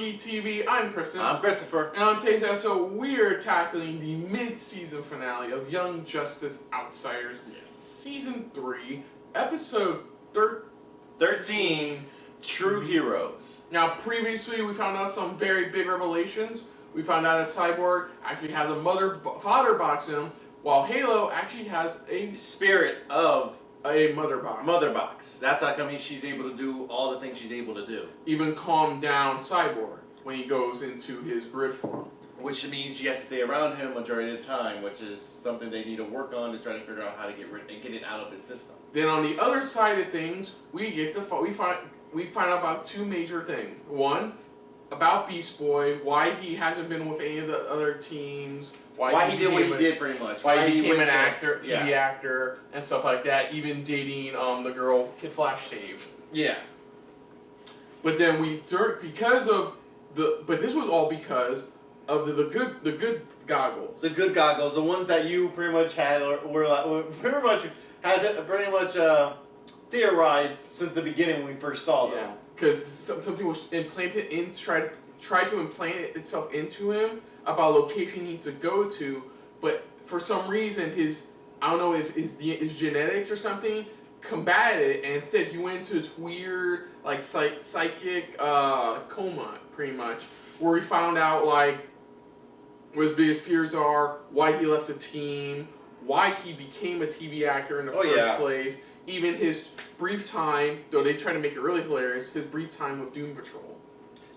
SRBTV, I'm Kristen. I'm Christopher. And on today's episode, we're tackling the mid-season finale of Young Justice Outsiders, Season 3, Episode 13, True Heroes. Now, previously, we found out some very big revelations. We found out that Cyborg actually has a father box in him, while Halo actually has a spirit of a mother box. Mother box. That's how come she's able to do all the things she's able to do. Even calm down Cyborg when he goes into his grid form. Which means she has to stay around him majority of the time, which is something they need to work on to try to figure out how to get it out of his system. Then on the other side of things, we find out about two major things. One, about Beast Boy, why he hasn't been with any of the other teams, why he did what he did, pretty much. Why he became an actor, TV actor, and stuff like that. Even dating the girl Kid Flash saved. Yeah. But then but this was all because of the good goggles. The good goggles, the ones that you pretty much had, theorized since the beginning when we first saw them. Yeah, because something was implanted in, tried to implant itself into him about a location he needs to go to, but for some reason I don't know if his genetics or something combated it, and instead he went into this weird like psychic coma, pretty much, where he found out like what his biggest fears are, why he left the team, why he became a TV actor in the first place, even his brief time, though they try to make it really hilarious, his brief time with Doom Patrol.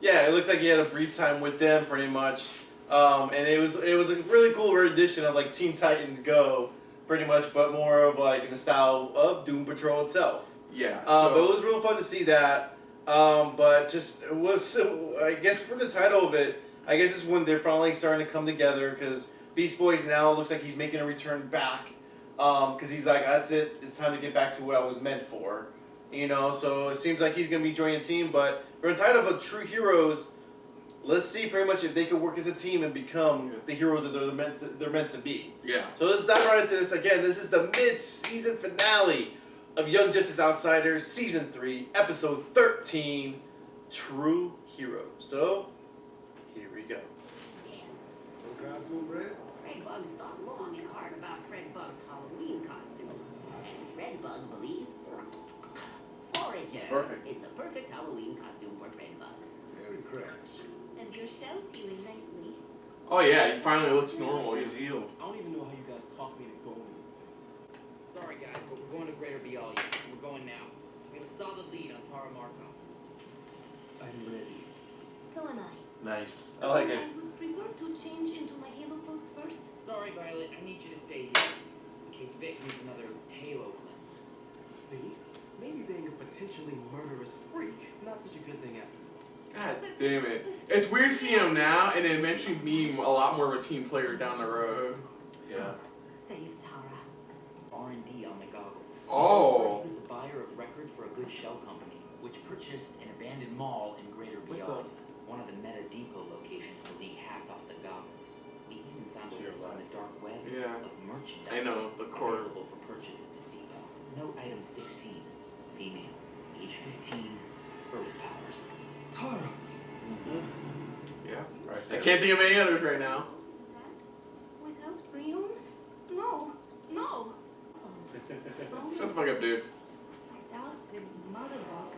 Yeah, it looks like he had a brief time with them, pretty much, and it was a really cool rendition of like Teen Titans Go, pretty much, but more of like in the style of Doom Patrol itself. Yeah. But it was real fun to see that. But just it was, I guess, for the title of it, I guess it's when they're finally starting to come together, because Beast Boy's now looks like he's making a return back, because he's like, that's it, it's time to get back to what I was meant for, you know. So it seems like he's gonna be joining a team. But for the title of True Heroes, let's see pretty much if they can work as a team and become the heroes that they're meant to be. Yeah. So let's dive right into this again. This is the mid-season finale of Young Justice Outsiders Season 3, Episode 13, True Heroes. So here we go. Fred Bug's thought long and hard about Fred Bug's Halloween costume. And Fred Bug believes Forager is the perfect Halloween costume for Fred Bug. Very correct. And your shell's healing nicely. Oh yeah, he finally looks normal. He's healed. I don't even know how you guys talk me into going. Sorry guys, but we're going to Greater Bialia. We're going now. We have a solid lead on Tara Markov. I'm ready. So am I. Nice. I like I it. would prefer to change into my Halo clothes first. Sorry Violet, I need you to stay here. In case Vic needs another Halo cleanse. See? Maybe being a potentially murderous freak is not such a good thing after all. God damn it. It's weird seeing him now and then eventually being a lot more of a team player down the road. Yeah. Save Tara. R&D on the goggles. Oh. He was the buyer of record for a good shell company, which purchased an abandoned mall in Greater Bialia. One of the Meta Depot locations the league hacked off the goggles. We even found a list on the dark web of merchandise I know, the core. available for purchase at this depot. Note item 16, female, age 15, earth powers. Tara! Yeah. Right I there. can't think of any others right now. Without Brion? No. No. Shut the fuck up, dude. I doubt the mother box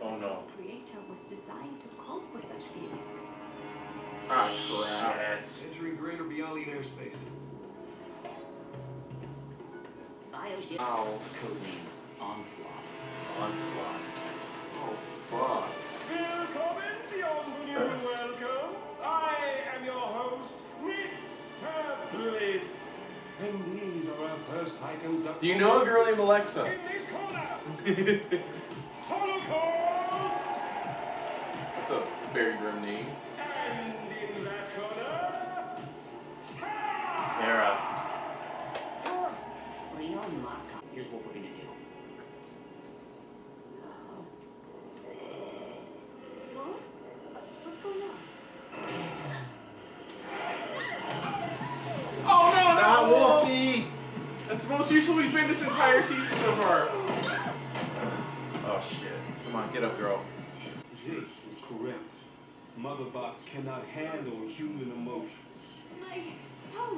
creator was designed to cope with such feelings. Ah, crap. Entering Greater Bialia airspace. Bioship. Ow. Codename Onslaught. Onslaught. Oh, fuck. Welcome beyond the new welcome. I am your host, Mr. Bliss. And these are our first items up. Do you know a girl named Alexa? In this corner, Holocaust. That's a very grim name. And in that corner, Tara. Brion Markov. Here's what we're gonna do. What? What's going on? Oh no, Not no! Wolfie! That's the most useful he's been this entire season so far. Oh shit. Come on, get up, girl. Jace was correct. Mother Box cannot handle human emotions.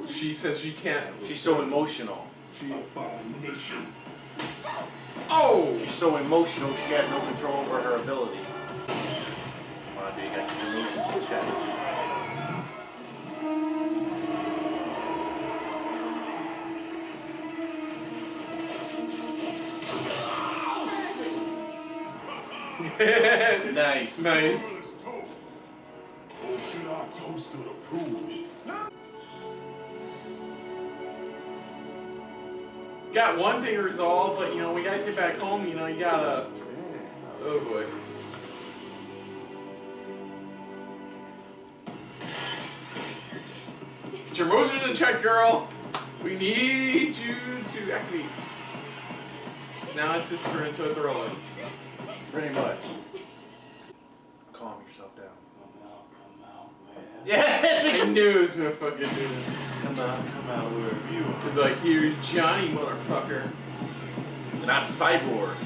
She says she can't. She's so emotional. Abomination. Oh! She's so emotional, she has no control over her abilities. Come on, dude, you gotta keep your emotions in check. Nice. Nice. Got one thing resolved, but you know, we gotta get back home, you know, you gotta... Oh boy. Get your emotions in check, girl! We need you to activate. Now it's just turned into a thriller. Pretty much. Calm yourself down. Yes! I knew it was gonna fucking do this. Come out, wherever you are. It's like, here's Johnny, motherfucker. And I'm Cyborg.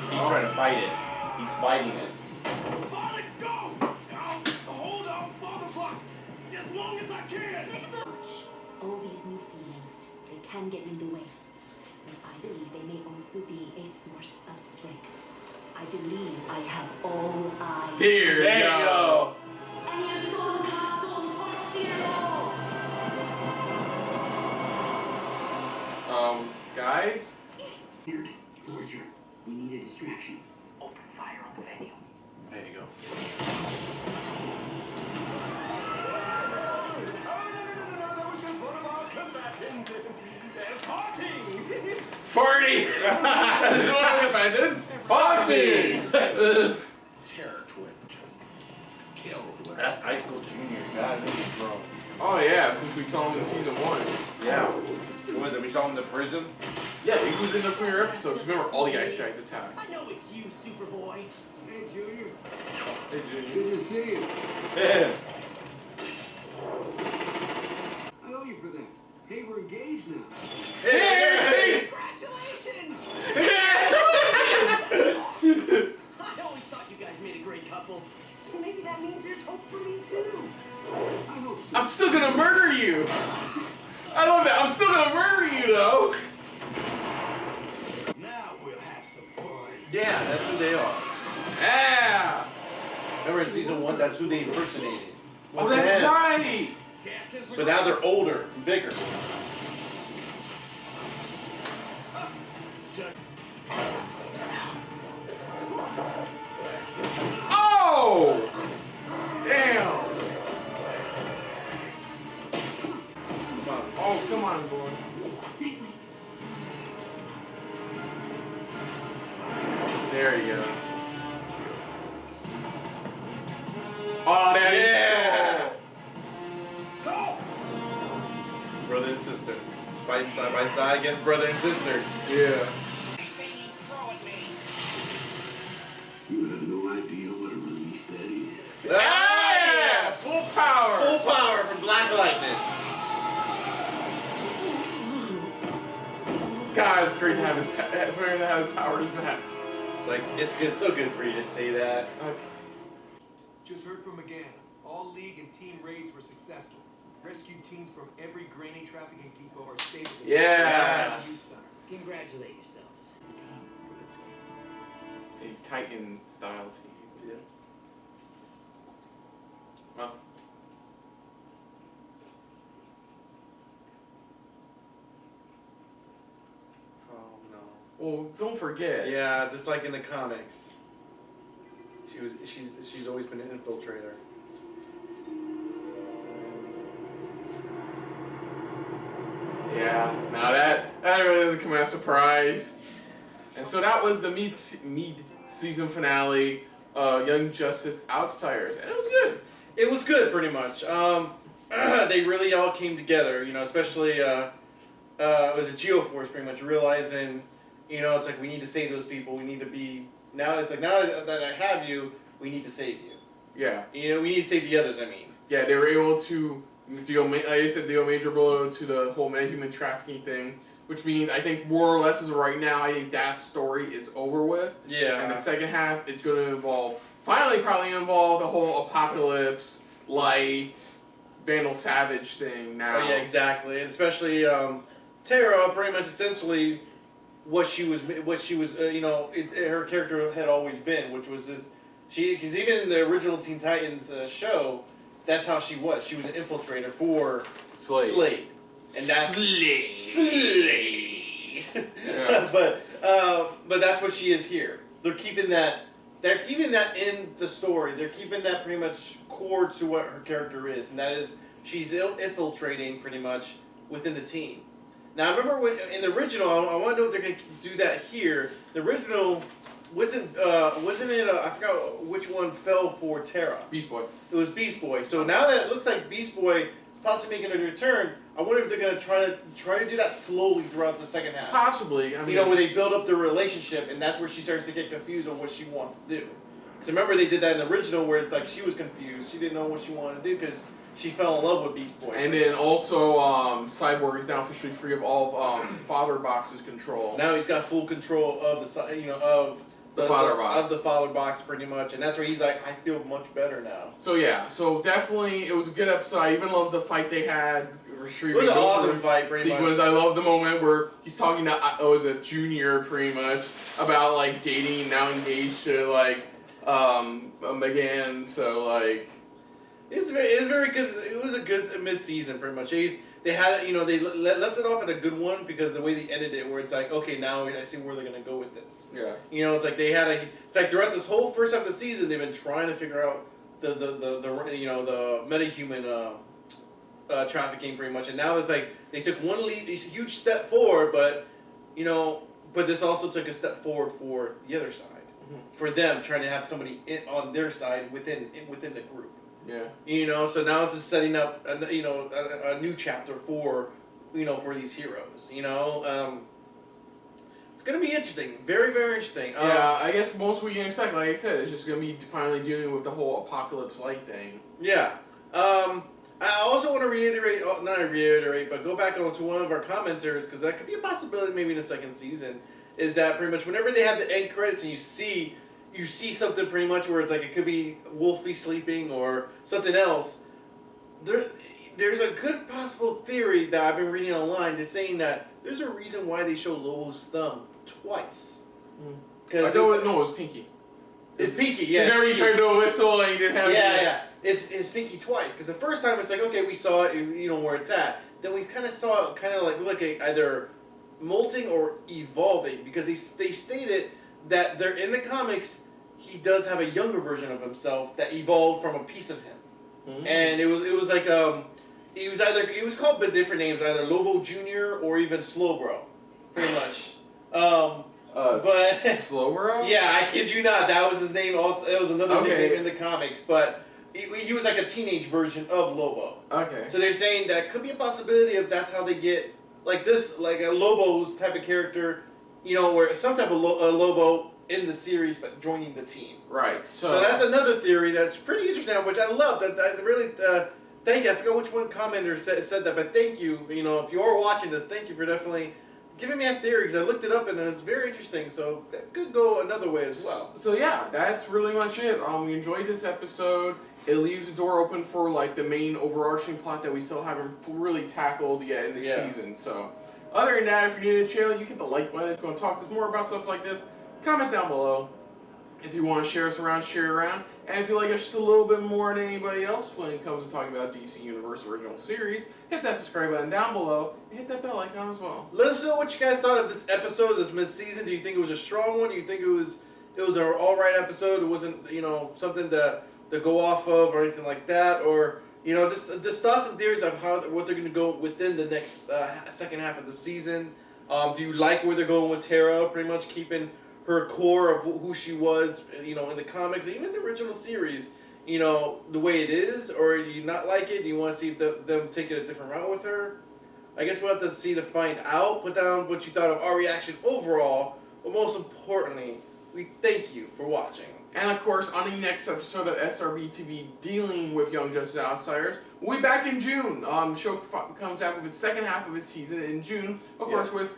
He's trying to fight it. He's fighting it. Let it go! Now, hold on, Mother Box, as long as I can! All these new feelings, they can get in the way. But I believe they may also be a source of strength. I believe I have all I... There you go. Guys? Weird. Forger. We need a distraction. Open fire on the venue. There you go. Party! This is what I'm imagines. Boxing! Terror twin. Killed. That's high school junior. God, this is grown. Oh yeah, since we saw him in season 1. Yeah. What was it? We saw him in the prison? Yeah, he was in the premiere episode, because remember, all the ice guys attacked. I know it's you, Superboy. Hey, Junior. Hey, Junior. Good to see you. Yeah. I owe you for that. Hey, we're engaged now. Hey! Congratulations! I always thought you guys made a great couple. Maybe that means there's hope for me too. I hope so. I'm still gonna murder you! I love that. I'm still gonna murder you, though! Now we'll have some fun. Yeah, that's who they are. Yeah! Remember in season 1, that's who they impersonated. Oh, Was that's them. right! But now they're older and bigger. Oh! Damn! Come on. Oh, come on, boy. There you go. Oh, that is... Yeah! Brother and sister. Fighting side by side against brother and sister. Yeah. You have no idea what a relief that is. Yeah! Full power! Full power from Black Lightning. God, it's great to have his powers back. It's like, it's good, so good for you to say that. Just heard from again. All league and team raids were successful. Rescue teams from every grainy trafficking depot are stable. Yes. Congratulate yourselves. A Titan style team. Yeah. Well. Oh no. Well, don't forget. Yeah, just like in the comics. She's always been an infiltrator. Yeah. Now that really doesn't come as a surprise. And so that was the mid-season finale of Young Justice Outsiders, and it was good. It was good, pretty much. They really all came together, you know, especially, it was a Geoforce, pretty much, realizing, you know, it's like, we need to save those people, we need to be, now it's like, now that I have you, we need to save you. Yeah. You know, we need to save the others, I mean. Yeah, they were able to deal, like I said, deal a major blow to the whole man-human trafficking thing, which means I think more or less as of right now, I think that story is over with. Yeah. And the second half is going to probably involve the whole Apocalypse, Light, Vandal Savage thing now. Oh yeah, exactly, and especially Tara, pretty much essentially what she was, her character had always been, which was this. Because even in the original Teen Titans show, that's how she was. She was an infiltrator for Slade. And that's Slade. Yeah. but that's what she is here. They're keeping that in the story. They're keeping that pretty much core to what her character is, and that is she's infiltrating pretty much within the team. Now I remember in the original, I want to know if they're going to do that here. The original wasn't it? I forgot which one fell for Tara. Beast Boy. It was Beast Boy. So now that it looks like Beast Boy possibly making a return, I wonder if they're going to try to do that slowly throughout the second half. Possibly. I mean, Where they build up their relationship, and that's where she starts to get confused on what she wants to do. Because remember they did that in the original where it's like she was confused. She didn't know what she wanted to do because she fell in love with Beast Boy. And then also, Cyborg is now officially free of all of Father Box's control. Now he's got full control of the Father Box. Of the Father Box, pretty much, and that's where he's like, I feel much better now. So yeah, definitely it was a good episode. I even loved the fight they had. It was an awesome fight, pretty sequence. much. I love the moment where he's talking to as a junior, pretty much, about like dating, now engaged to like Megan. So like, It was very good. It was a good mid-season, pretty much. They had they left it off at a good one because the way they ended it, where it's like, okay, now I see where they're gonna go with this. yeah. It's like it's like throughout this whole first half of the season, they've been trying to figure out the metahuman trafficking, pretty much, and now it's like they took one huge step forward, but this also took a step forward for the other side, for them trying to have somebody on their side within the group. Yeah. So now it's just setting up a new chapter for these heroes. It's gonna be interesting, very very interesting. Yeah, I guess most we can expect, like I said, it's just gonna be finally dealing with the whole Apocalypse Light thing. Yeah. I also want to not reiterate, but go back on to one of our commenters, because that could be a possibility maybe in the second season, is that pretty much whenever they have the end credits and you see something pretty much where it's like it could be Wolfie sleeping or something else, there's a good possible theory that I've been reading online that's saying that there's a reason why they show Lobo's thumb twice. I know it was Pinky. It's Pinky, yeah. Remember you tried to do a whistle and you didn't have Yeah. It's Pinky twice. Because the first time it's like, okay, we saw it, where it's at. Then we kind of saw it look at either molting or evolving. Because they stated that they're in the comics, he does have a younger version of himself that evolved from a piece of him. Mm-hmm. And it was like, he was called by different names, either Lobo Jr. or even Slowbro, pretty much. But Slowbro? Yeah, I kid you not. That was his name. Also, it was another nickname in the comics, but he was like a teenage version of Lobo. Okay. So they're saying that could be a possibility if that's how they get like this, like a Lobo's type of character, where some type of Lobo in the series, but joining the team. Right. So that's another theory that's pretty interesting, which I love. That I really thank you. I forgot which one commenter said that, but thank you. If you are watching this, thank you for definitely giving me that theory, because I looked it up and it's very interesting. So that could go another way as well. So yeah, that's really much it. We enjoyed this episode. It leaves the door open for like the main overarching plot that we still haven't really tackled yet in this season. So other than that, if you're new to the channel, you hit the like button. If you want to talk to us more about stuff like this, comment down below. If you want to share us around, share around. And if you like us just a little bit more than anybody else when it comes to talking about DC Universe original series, hit that subscribe button down below and hit that bell icon as well. Let us know what you guys thought of this episode, this mid-season. Do you think it was a strong one? Do you think it was an all-right episode? It wasn't, something to go off of or anything like that? Or, just thoughts and theories of what they're going to go within the next second half of the season. Do you like where they're going with Tara, pretty much keeping her core of who she was, in the comics, even the original series, the way it is, or do you not like it? Do you want to see if them take it a different route with her? I guess we'll have to see to find out. Put down what you thought of our reaction overall, but most importantly, we thank you for watching. And of course, on the next episode of SRBTV dealing with Young Justice Outsiders, we'll be back in June. Show comes back with its second half of its season in June, of course, with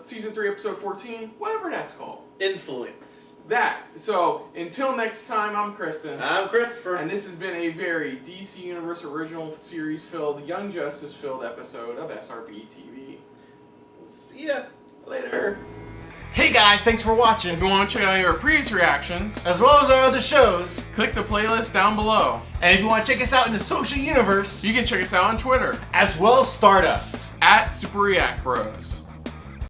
season 3, episode 14, whatever that's called. Influence. That. So, until next time, I'm Kristen. I'm Christopher. And this has been a very DC Universe original series filled, Young Justice filled episode of SRB TV. See ya. Later. Hey guys, thanks for watching. If you want to check out our previous reactions, As well as our other shows. click the playlist down below. And if you want to check us out in the social universe, You can check us out on Twitter as well as Stardust. at Super React Bros.